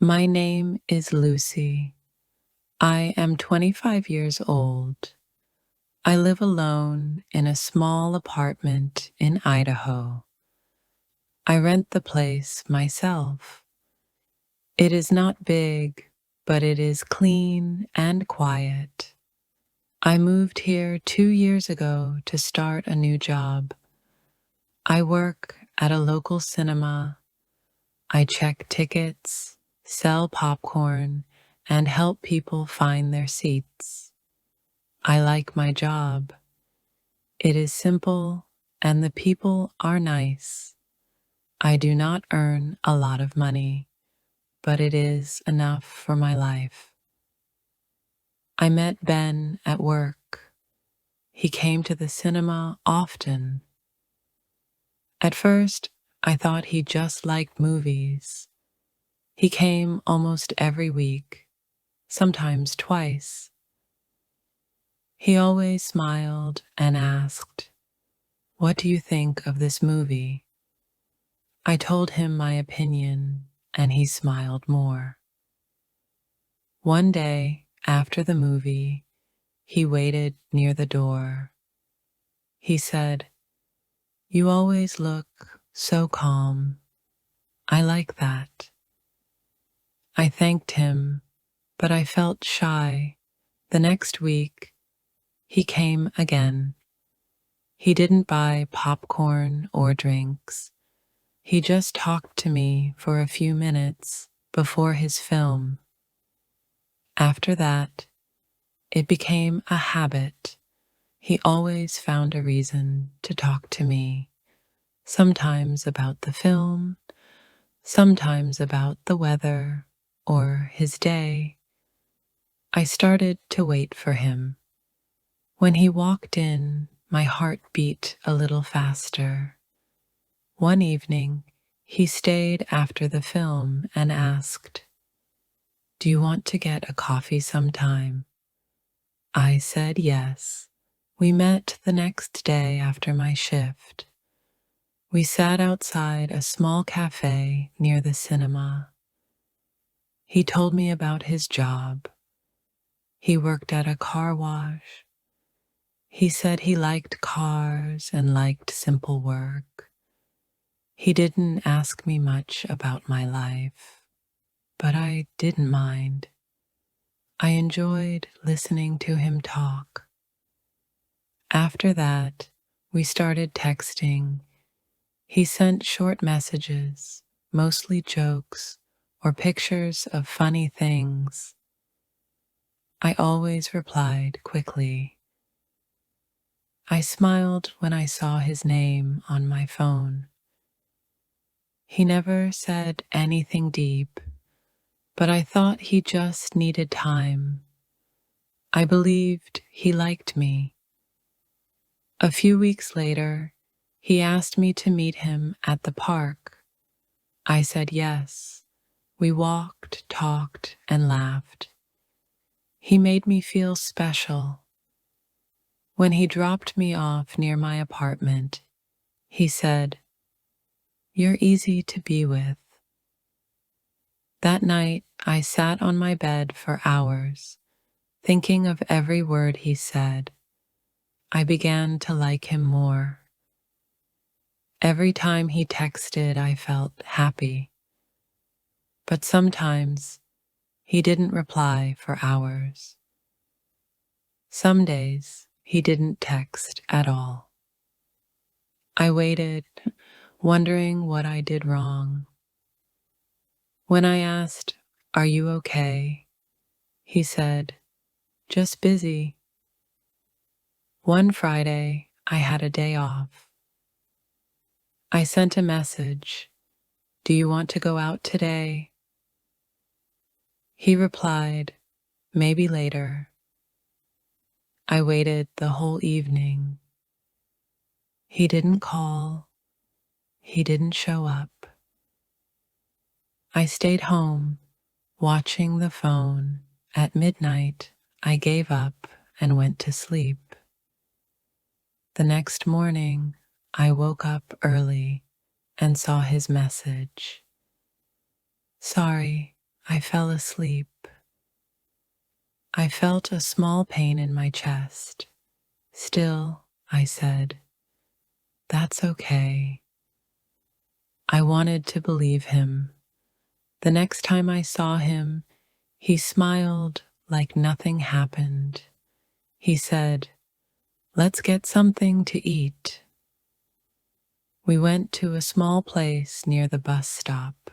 My name is Lucy. I am 25 years old. I live alone in a small apartment in Idaho. I rent the place myself. It is not big, but it is clean and quiet. I moved here 2 years ago to start a new job. I work at a local cinema. I check tickets, sell popcorn, and help people find their seats. I like my job. It is simple and the people are nice. I do not earn a lot of money, but it is enough for my life. I met Ben at work. He came to the cinema often. At first, I thought he just liked movies. He came almost every week, sometimes twice. He always smiled and asked, "What do you think of this movie?" I told him my opinion, and he smiled more. One day, after the movie, he waited near the door. He said, "You always look so calm. I like that." I thanked him, but I felt shy. The next week, he came again. He didn't buy popcorn or drinks. He just talked to me for a few minutes before his film. After that, it became a habit. He always found a reason to talk to me, sometimes about the film, sometimes about the weather or his day. I started to wait for him. When he walked in, my heart beat a little faster. One evening, he stayed after the film and asked, "Do you want to get a coffee sometime?" I said yes. We met the next day after my shift. We sat outside a small cafe near the cinema. He told me about his job. He worked at a car wash. He said he liked cars and liked simple work. He didn't ask me much about my life, but I didn't mind. I enjoyed listening to him talk. After that, we started texting. He sent short messages, mostly jokes or pictures of funny things. I always replied quickly. I smiled when I saw his name on my phone. He never said anything deep, but I thought he just needed time. I believed he liked me. A few weeks later, he asked me to meet him at the park. I said yes. We walked, talked, and laughed. He made me feel special. When he dropped me off near my apartment, he said, "You're easy to be with." That night, I sat on my bed for hours, thinking of every word he said. I began to like him more. Every time he texted, I felt happy. But sometimes he didn't reply for hours. Some days he didn't text at all. I waited, wondering what I did wrong. When I asked, "Are you okay?" he said, "Just busy." One Friday, I had a day off. I sent a message, "Do you want to go out today?" He replied, "Maybe later." I waited the whole evening. He didn't call. He didn't show up. I stayed home, watching the phone. At midnight, I gave up and went to sleep. The next morning, I woke up early and saw his message. "Sorry, I fell asleep. I felt a small pain in my chest. Still, I said, that's okay. I wanted to believe him. The next time I saw him, he smiled like nothing happened. He said, let's get something to eat. We went to a small place near the bus stop.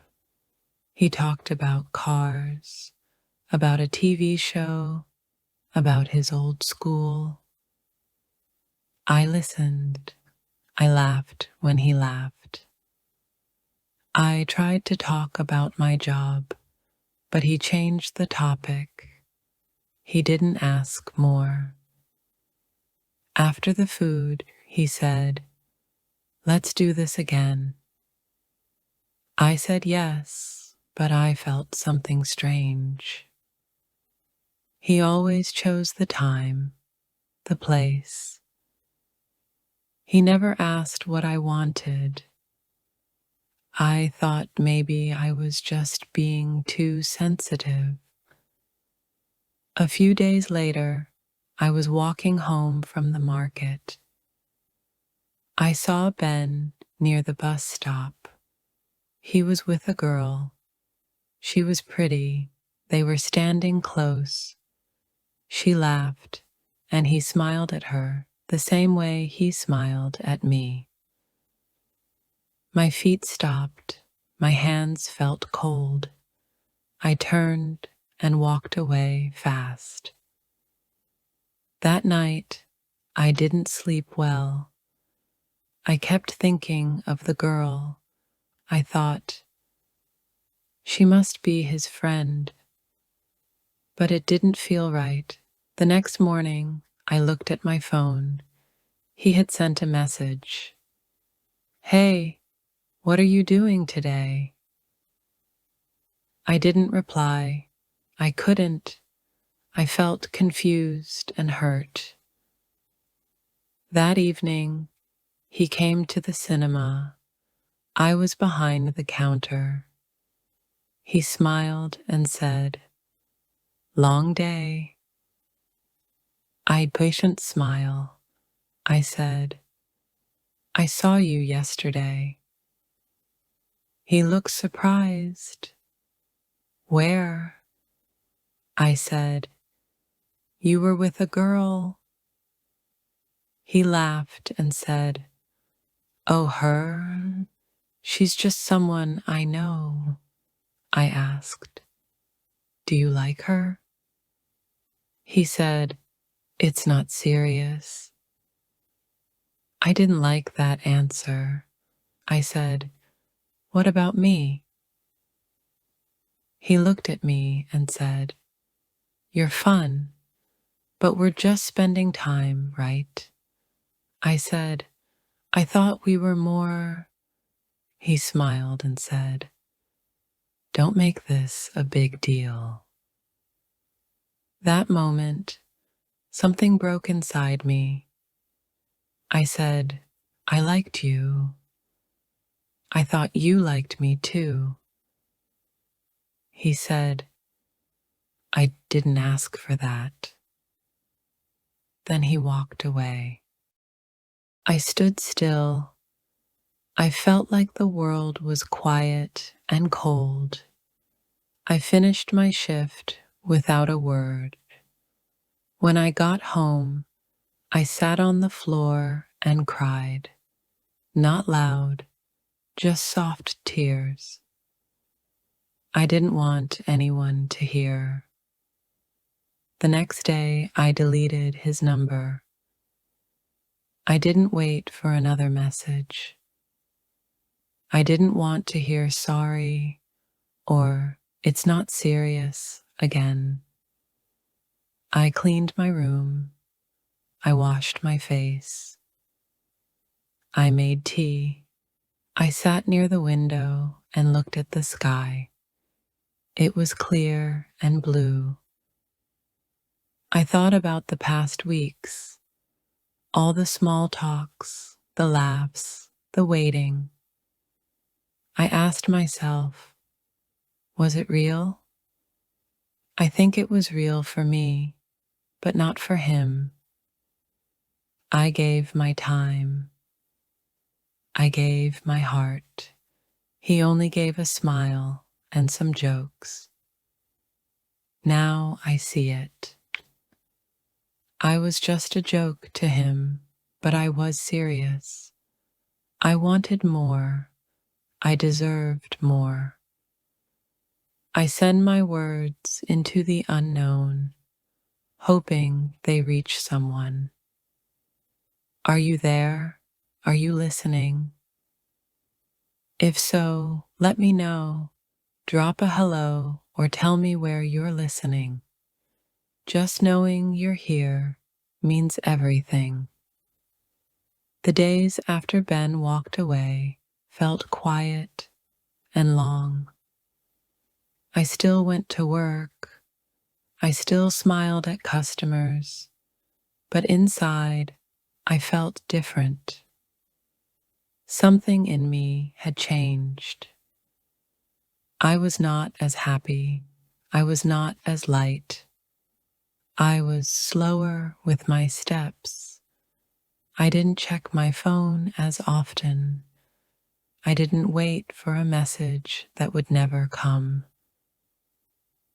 He talked about cars, about a TV show, about his old school. I listened. I laughed when he laughed. I tried to talk about my job, but he changed the topic. He didn't ask more. After the food, he said, let's do this again. I said yes, but I felt something strange. He always chose the time, the place. He never asked what I wanted. I thought maybe I was just being too sensitive. A few days later, I was walking home from the market. I saw Ben near the bus stop. He was with a girl. She was pretty. They were standing close. She laughed, and he smiled at her the same way he smiled at me. My feet stopped. My hands felt cold. I turned and walked away fast. That night, I didn't sleep well. I kept thinking of the girl. I thought, she must be his friend. But it didn't feel right. The next morning, I looked at my phone. He had sent a message. Hey, what are you doing today? I didn't reply. I couldn't. I felt confused and hurt. That evening, he came to the cinema. I was behind the counter. He smiled and said, long day. Patient smile. I said, I saw you yesterday. He looked surprised. Where? I said, you were with a girl. He laughed and said, oh, her? She's just someone I know. I asked, do you like her? He said, it's not serious. I didn't like that answer. I said, what about me? He looked at me and said, you're fun, but we're just spending time, right? I said, I thought we were more. He smiled and said, don't make this a big deal. That moment, something broke inside me. I said, I liked you. I thought you liked me too. He said, I didn't ask for that. Then he walked away. I stood still. I felt like the world was quiet and cold. I finished my shift without a word. When I got home, I sat on the floor and cried. Not loud, just soft tears. I didn't want anyone to hear. The next day, I deleted his number. I didn't wait for another message. I didn't want to hear sorry or it's not serious again. I cleaned my room. I washed my face. I made tea. I sat near the window and looked at the sky. It was clear and blue. I thought about the past weeks, all the small talks, the laughs, the waiting. I asked myself, was it real? I think it was real for me, but not for him. I gave my time. I gave my heart. He only gave a smile and some jokes. Now I see it. I was just a joke to him, but I was serious. I wanted more. I deserved more. I send my words into the unknown, hoping they reach someone. Are you there? Are you listening? If so, let me know. Drop a hello or tell me where you're listening. Just knowing you're here means everything. The days after Ben walked away felt quiet and long. I still went to work. I still smiled at customers, but inside I felt different. Something in me had changed. I was not as happy. I was not as light. I was slower with my steps. I didn't check my phone as often. I didn't wait for a message that would never come.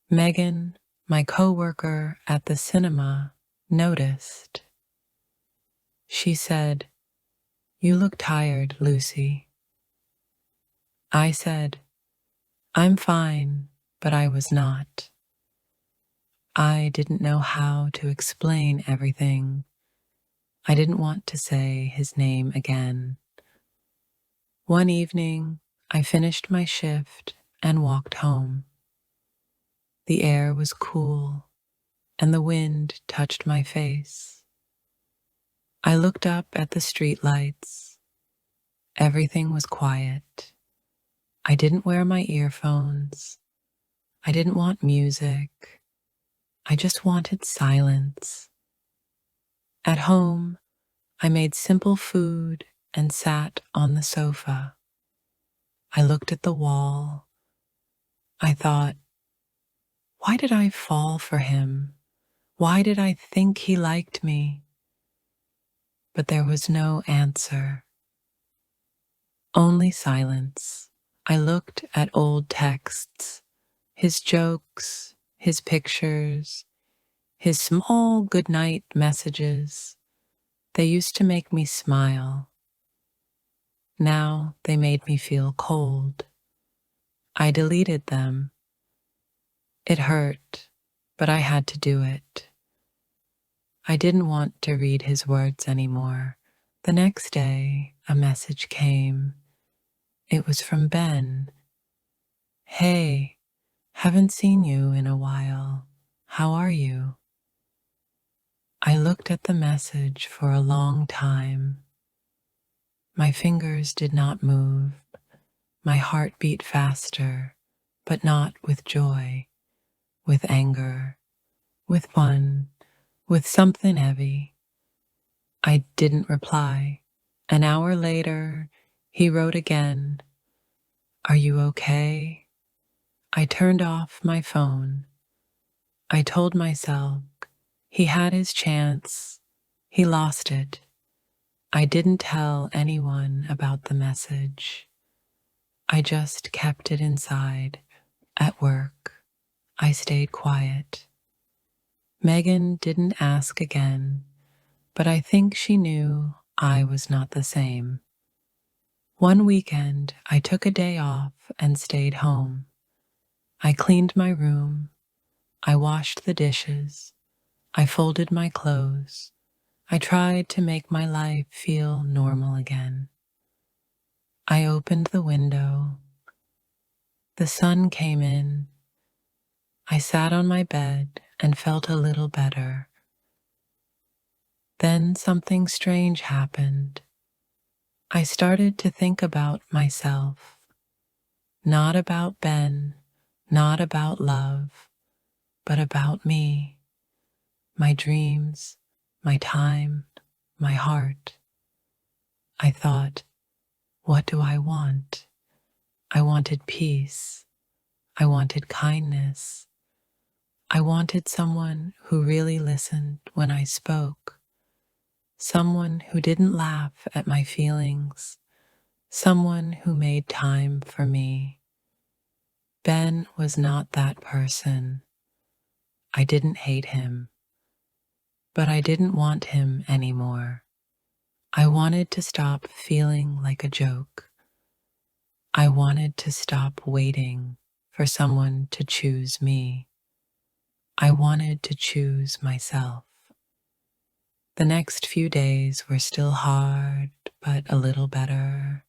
Megan, my coworker at the cinema, noticed. She said, "You look tired, Lucy." I said, "I'm fine," but I was not. I didn't know how to explain everything. I didn't want to say his name again. One evening, I finished my shift and walked home. The air was cool, and the wind touched my face. I looked up at the streetlights. Everything was quiet. I didn't wear my earphones. I didn't want music. I just wanted silence. At home, I made simple food and sat on the sofa. I looked at the wall. I thought, why did I fall for him? Why did I think he liked me? But there was no answer. Only silence. I looked at old texts, his jokes, his pictures, his small goodnight messages. They used to make me smile. Now they made me feel cold. I deleted them. It hurt, but I had to do it. I didn't want to read his words anymore. The next day, a message came. It was from Ben. "Hey, haven't seen you in a while. How are you?" I looked at the message for a long time. My fingers did not move. My heart beat faster, but not with joy, with anger, with fun, with something heavy. I didn't reply. An hour later, he wrote again. "Are you okay?" I turned off my phone. I told myself he had his chance. He lost it. I didn't tell anyone about the message. I just kept it inside. At work, I stayed quiet. Megan didn't ask again, but I think she knew I was not the same. One weekend, I took a day off and stayed home. I cleaned my room. I washed the dishes. I folded my clothes. I tried to make my life feel normal again. I opened the window. The sun came in. I sat on my bed and felt a little better. Then something strange happened. I started to think about myself. Not about Ben, not about love, but about me, my dreams, my time, my heart. I thought, what do I want? I wanted peace. I wanted kindness. I wanted someone who really listened when I spoke, someone who didn't laugh at my feelings, someone who made time for me. Ben was not that person. I didn't hate him, but I didn't want him anymore. I wanted to stop feeling like a joke. I wanted to stop waiting for someone to choose me. I wanted to choose myself. The next few days were still hard, but a little better.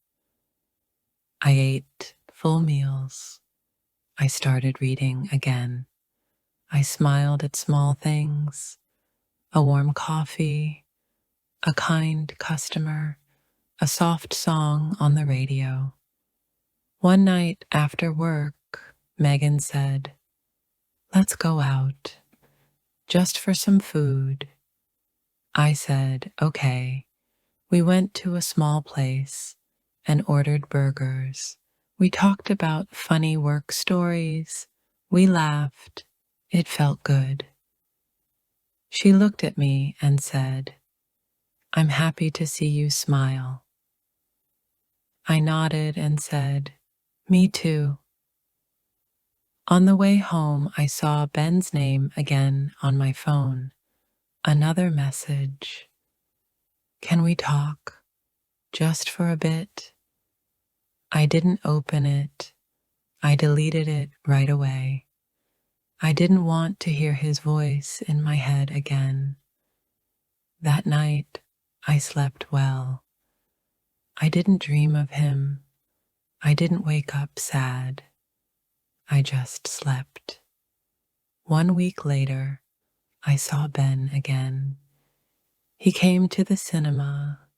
I ate full meals. I started reading again. I smiled at small things, a warm coffee, a kind customer, a soft song on the radio. One night after work, Megan said, "Let's go out, just for some food." I said, "Okay." We went to a small place and ordered burgers. We talked about funny work stories. We laughed. It felt good. She looked at me and said, "I'm happy to see you smile." I nodded and said, "Me too." On the way home, I saw Ben's name again on my phone. Another message. "Can we talk? Just for a bit?" I didn't open it. I deleted it right away. I didn't want to hear his voice in my head again. That night, I slept well. I didn't dream of him. I didn't wake up sad. I just slept. 1 week later, I saw Ben again. He came to the cinema.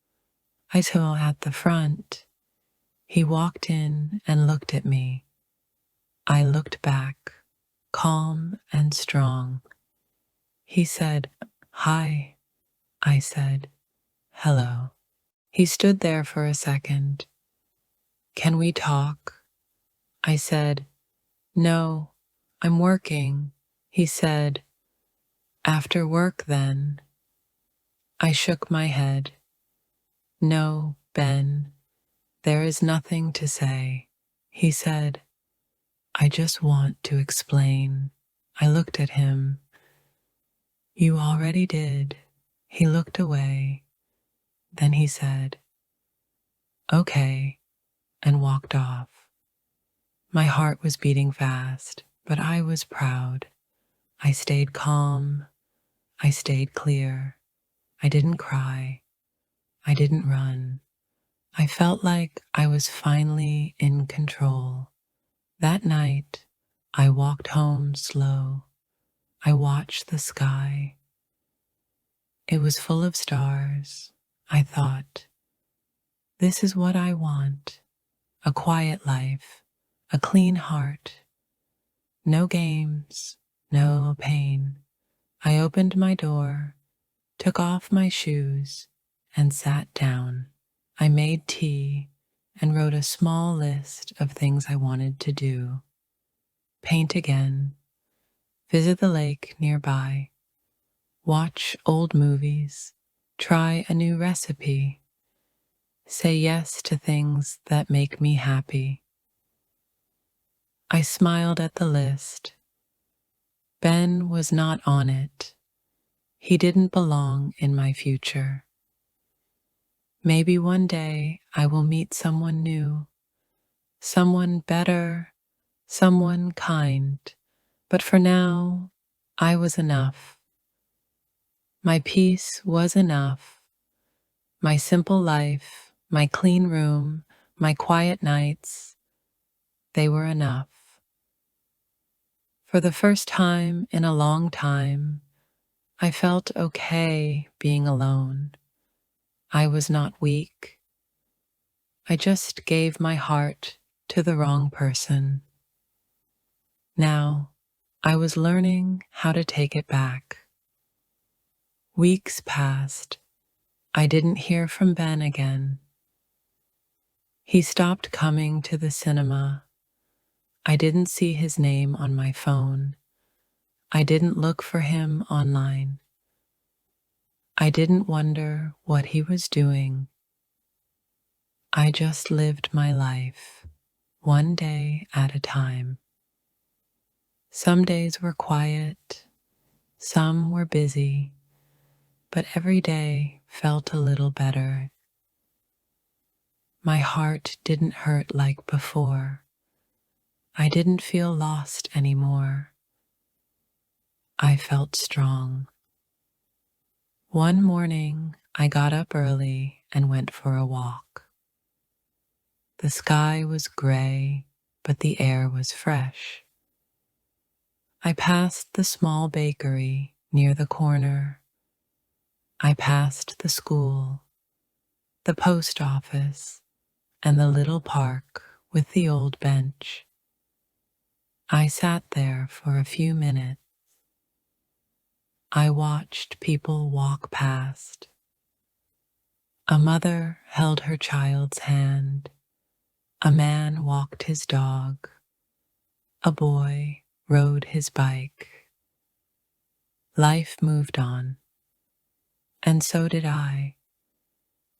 I saw at the front. He walked in and looked at me. I looked back, calm and strong. He said, "Hi." I said, "Hello." He stood there for a second. "Can we talk?" I said, "No, I'm working." He said, "After work then." I shook my head. "No, Ben, there is nothing to say." He said, "I just want to explain." I looked at him. "You already did." He looked away. Then he said, "Okay," and walked off. My heart was beating fast, but I was proud. I stayed calm. I stayed clear. I didn't cry. I didn't run. I felt like I was finally in control. That night, I walked home slow. I watched the sky. It was full of stars. I thought, this is what I want. A quiet life, a clean heart. No games, no pain. I opened my door, took off my shoes, and sat down. I made tea and wrote a small list of things I wanted to do. Paint again, visit the lake nearby, watch old movies, try a new recipe, say yes to things that make me happy. I smiled at the list. Ben was not on it. He didn't belong in my future. Maybe one day I will meet someone new, someone better, someone kind, but for now, I was enough. My peace was enough. My simple life, my clean room, my quiet nights, they were enough. For the first time in a long time, I felt okay being alone. I was not weak. I just gave my heart to the wrong person. Now, I was learning how to take it back. Weeks passed. I didn't hear from Ben again. He stopped coming to the cinema. I didn't see his name on my phone. I didn't look for him online. I didn't wonder what he was doing. I just lived my life, one day at a time. Some days were quiet, some were busy, but every day felt a little better. My heart didn't hurt like before. I didn't feel lost anymore. I felt strong. One morning, I got up early and went for a walk. The sky was gray, but the air was fresh. I passed the small bakery near the corner. I passed the school, the post office, and the little park with the old bench. I sat there for a few minutes. I watched people walk past. A mother held her child's hand. A man walked his dog. A boy rode his bike. Life moved on, and so did I.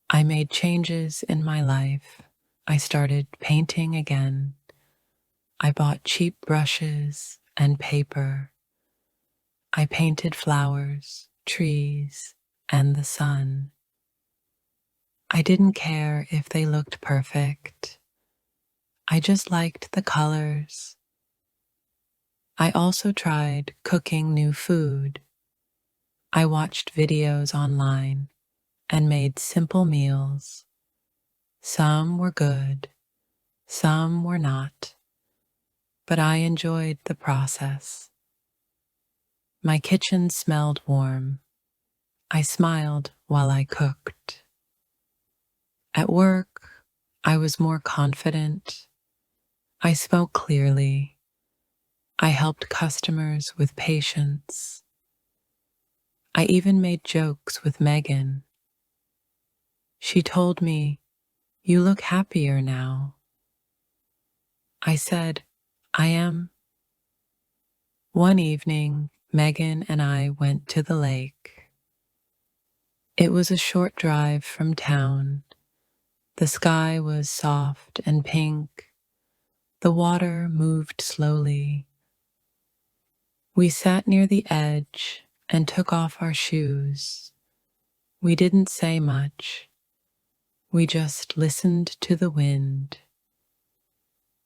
I made changes in my life. I started painting again. I bought cheap brushes and paper. I painted flowers, trees, and the sun. I didn't care if they looked perfect. I just liked the colors. I also tried cooking new food. I watched videos online and made simple meals. Some were good, some were not, but I enjoyed the process. My kitchen smelled warm. I smiled while I cooked. At work, I was more confident. I spoke clearly. I helped customers with patience. I even made jokes with Megan. She told me, "You look happier now." I said, "I am." One evening, Megan and I went to the lake. It was a short drive from town. The sky was soft and pink. The water moved slowly. We sat near the edge and took off our shoes. We didn't say much. We just listened to the wind.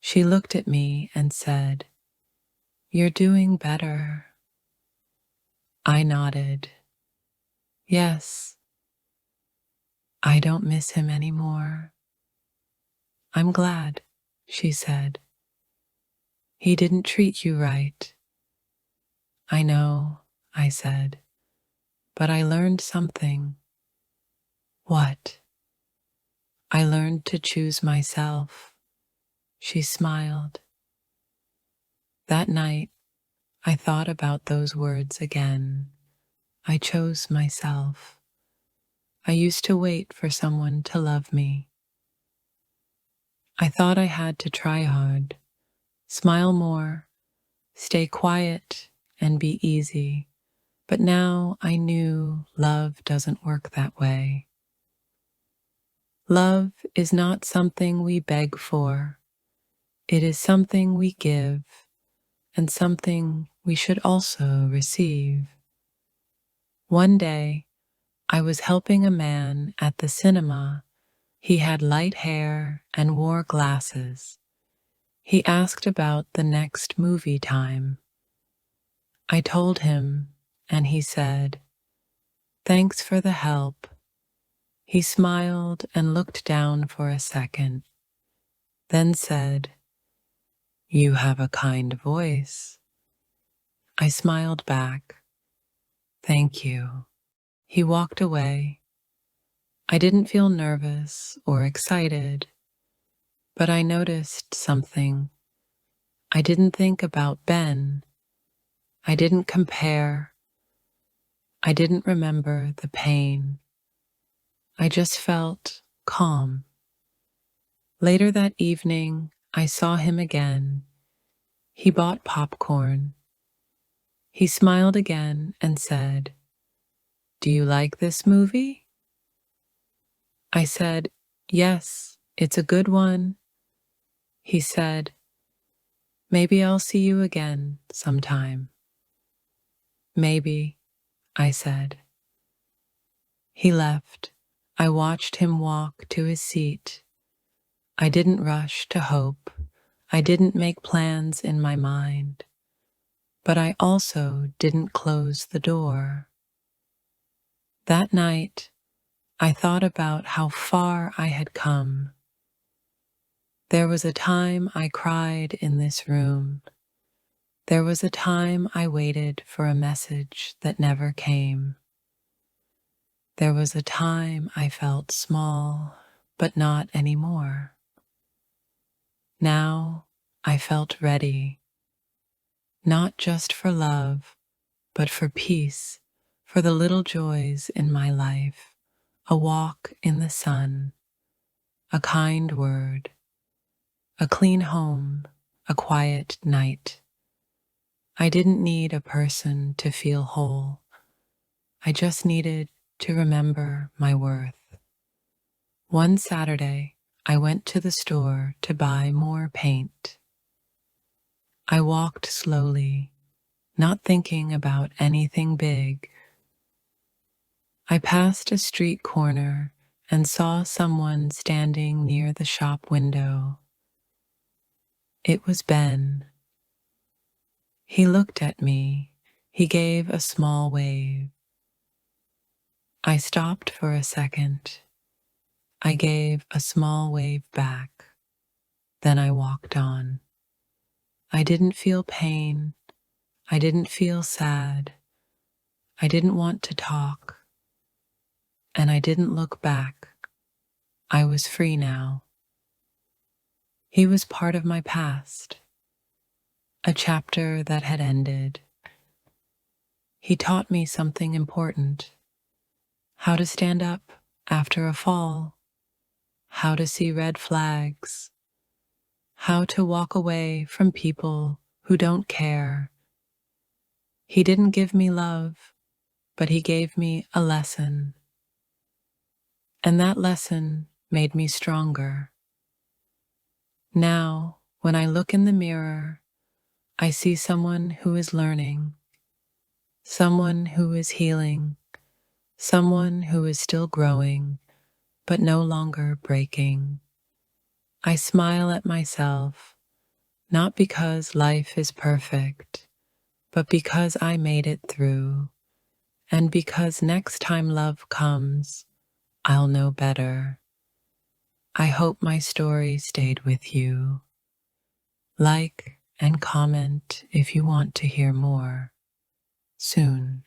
She looked at me and said, "You're doing better." I nodded. "Yes, I don't miss him anymore." "I'm glad," she said. "He didn't treat you right." "I know," I said, "but I learned something." "What?" "I learned to choose myself." She smiled. That night, I thought about those words again. I chose myself. I used to wait for someone to love me. I thought I had to try hard, smile more, stay quiet, and be easy. But now I knew love doesn't work that way. Love is not something we beg for. It is something we give, and something we should also receive. One day, I was helping a man at the cinema. He had light hair and wore glasses. He asked about the next movie time. I told him, and he said, "Thanks for the help." He smiled and looked down for a second, then said, "You have a kind voice." I smiled back. "Thank you." He walked away. I didn't feel nervous or excited, but I noticed something. I didn't think about Ben. I didn't compare. I didn't remember the pain. I just felt calm. Later that evening, I saw him again. He bought popcorn. He smiled again and said, "Do you like this movie?" I said, "Yes, it's a good one." He said, "Maybe I'll see you again sometime." "Maybe," I said. He left. I watched him walk to his seat. I didn't rush to hope. I didn't make plans in my mind. But I also didn't close the door. That night, I thought about how far I had come. There was a time I cried in this room. There was a time I waited for a message that never came. There was a time I felt small, but not anymore. Now I felt ready, not just for love, but for peace, for the little joys in my life, a walk in the sun, a kind word, a clean home, a quiet night. I didn't need a person to feel whole. I just needed to remember my worth. One Saturday, I went to the store to buy more paint. I walked slowly, not thinking about anything big. I passed a street corner and saw someone standing near the shop window. It was Ben. He looked at me. He gave a small wave. I stopped for a second. I gave a small wave back. Then I walked on. I didn't feel pain. I didn't feel sad. I didn't want to talk. And I didn't look back. I was free now. He was part of my past, a chapter that had ended. He taught me something important: how to stand up after a fall, how to see red flags, how to walk away from people who don't care. He didn't give me love, but he gave me a lesson. And that lesson made me stronger. Now, when I look in the mirror, I see someone who is learning, someone who is healing, someone who is still growing, but no longer breaking. I smile at myself, not because life is perfect, but because I made it through, and because next time love comes, I'll know better. I hope my story stayed with you. Like and comment if you want to hear more. Soon.